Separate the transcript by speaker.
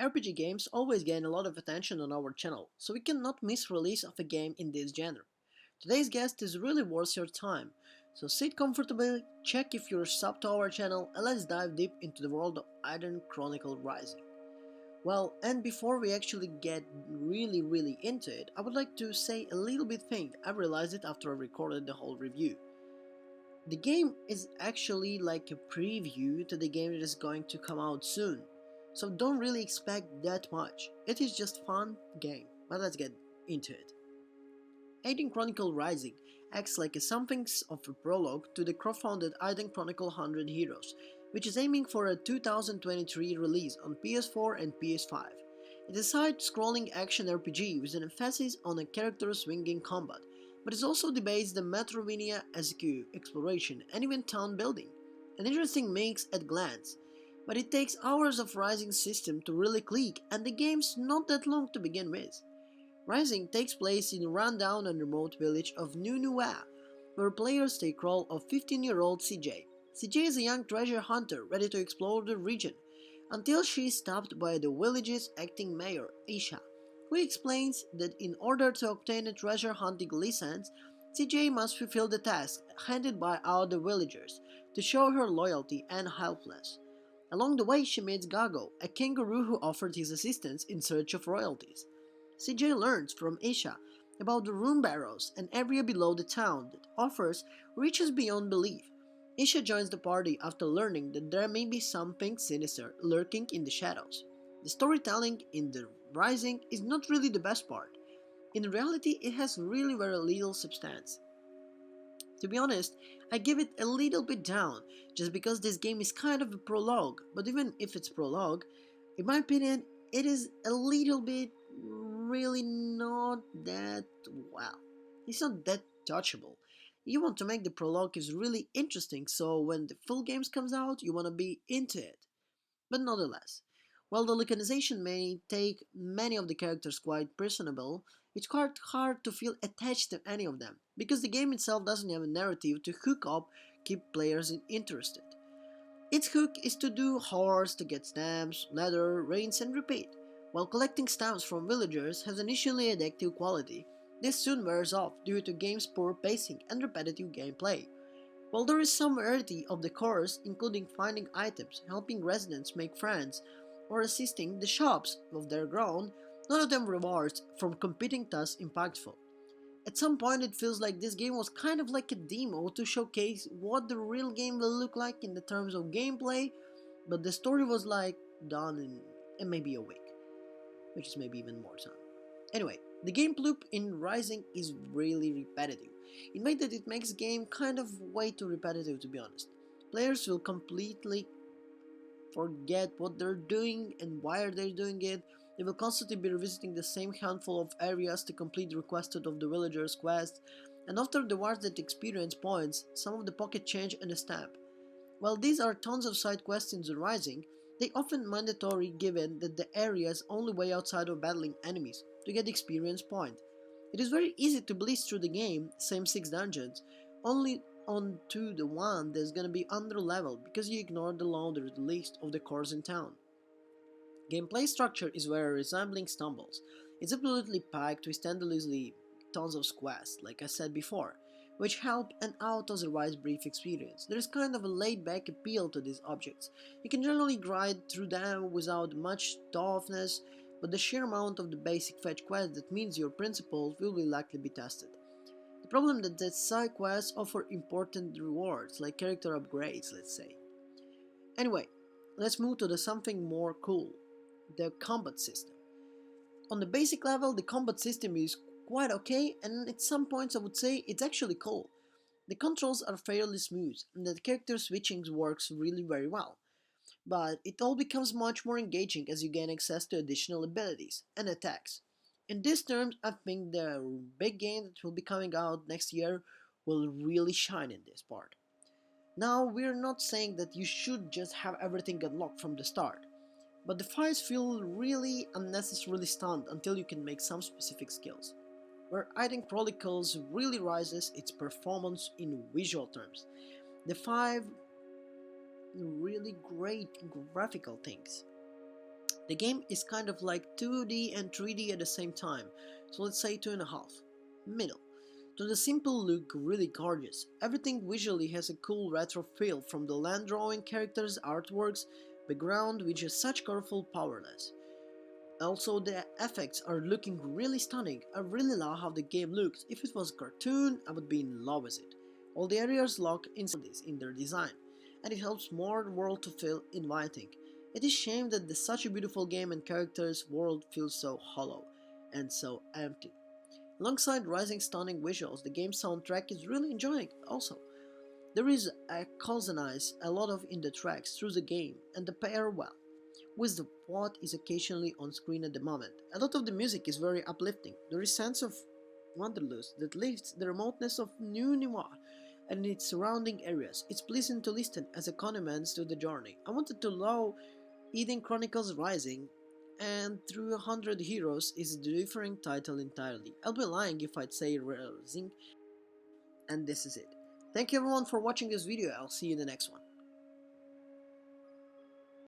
Speaker 1: RPG games always gain a lot of attention on our channel, so we cannot miss release of a game in this genre. Today's guest is really worth your time, so sit comfortably, check if you're subbed to our channel, and let's dive deep into the world of Eiyden Chronicles Rising. Well, and before we actually get really into it, I would like to say a little bit thing. I realized it after I recorded the whole review. The game is actually like a preview to the game that is going to come out soon. So don't really expect that much. It is just fun game. But let's get into it. Eiyden Chronicle Rising acts like a something of a prologue to the crowdfunded Eiyden Chronicle 100 Heroes, which is aiming for a 2023 release on PS4 and PS5. It is a side-scrolling action RPG with an emphasis on a character swinging combat, but it also debates the Metroidvania SQ exploration and even town building. An interesting mix at glance, but it takes hours of Rising system to really click, and the game's not that long to begin with. Rising takes place in a rundown and remote village of Nunua, where players take role of 15-year-old CJ. CJ is a young treasure hunter ready to explore the region, until she is stopped by the village's acting mayor, Isha, who explains that in order to obtain a treasure hunting license, CJ must fulfill the task handed by other villagers to show her loyalty and helpfulness. Along the way, she meets Gago, a kangaroo who offered his assistance in search of royalties. CJ learns from Isha about the room barrows, an area below the town that offers riches beyond belief. Isha joins the party after learning that there may be something sinister lurking in the shadows. The storytelling in The Rising is not really the best part. In reality, it has really very little substance. To be honest, I give it a little bit down, just because this game is kind of a prologue, but even if it's prologue, in my opinion, it is a little bit really not that well. It's not that touchable. You want to make the prologue is really interesting, so when the full game comes out, you want to be into it. But nonetheless, while the localization may take many of the characters quite personable, it's quite hard to feel attached to any of them, because the game itself doesn't have a narrative to hook up, keep players interested. Its hook is to do horse to get stamps, leather, rings and repeat. While collecting stamps from villagers has initially addictive quality, this soon wears off due to game's poor pacing and repetitive gameplay. While there is some variety of the course, including finding items, helping residents make friends, or assisting the shops of their grown, none of them rewards from competing tasks impactful. At some point it feels like this game was kind of like a demo to showcase what the real game will look like in the terms of gameplay, but the story was like done in maybe a week, which is maybe even more time. Anyway, the game loop in Rising is really repetitive. In way that it makes game kind of way too repetitive, to be honest. Players will completely forget what they're doing and why are they doing it. They will constantly be revisiting the same handful of areas to complete the requested of the villagers' quest, and after the rewards that experience points, some of the pocket change and a stamp. While these are tons of side quests in the Rising, they often mandatory given that the area is only way outside of battling enemies to get experience point. It is very easy to blaze through the game, same 6 dungeons, only on to the one that's gonna be under level because you ignore the laundered list of the cores in town. Gameplay structure is very resembling stumbles. It's absolutely packed with endlessly tons of quests, like I said before, which help an otherwise brief experience. There is kind of a laid-back appeal to these objects. You can generally grind through them without much toughness, but the sheer amount of the basic fetch quest that means your principles will likely be tested. The problem is that side quests offer important rewards, like character upgrades, let's say. Anyway, let's move to the something more cool, the combat system. On the basic level, the combat system is quite okay, and at some points I would say it's actually cool. The controls are fairly smooth, and the character switching works really very well. But it all becomes much more engaging as you gain access to additional abilities and attacks. In these terms, I think the big game that will be coming out next year will really shine in this part. Now, we're not saying that you should just have everything unlocked from the start, but the fights feel really unnecessarily stunned until you can make some specific skills. Where Eiyden Chronicles really rises its performance in visual terms. The 5 really great graphical things. The game is kind of like 2D and 3D at the same time, so let's say 2.5. Middle. To the simple look really gorgeous. Everything visually has a cool retro feel, from the land drawing characters, artworks, background which is such colorful powerness. Also, the effects are looking really stunning. I really love how the game looks. If it was a cartoon, I would be in love with it. All the areas look this in their design, and it helps more the world to feel inviting. It is a shame that such a beautiful game and characters world feels so hollow and so empty. Alongside rising stunning visuals, the game soundtrack is really enjoying also. There is a cousinize a lot of in the tracks through the game and they pair well with what is occasionally on screen at the moment. A lot of the music is very uplifting. There is a sense of wanderlust that lifts the remoteness of New Niwa and its surrounding areas. It's pleasant to listen as accompaniments to the journey. I wanted to allow Eiyden Chronicles Rising and Through 100 Heroes is a different title entirely. I'll be lying if I'd say Rising, and this is it. Thank you everyone for watching this video. I'll see you in the next one.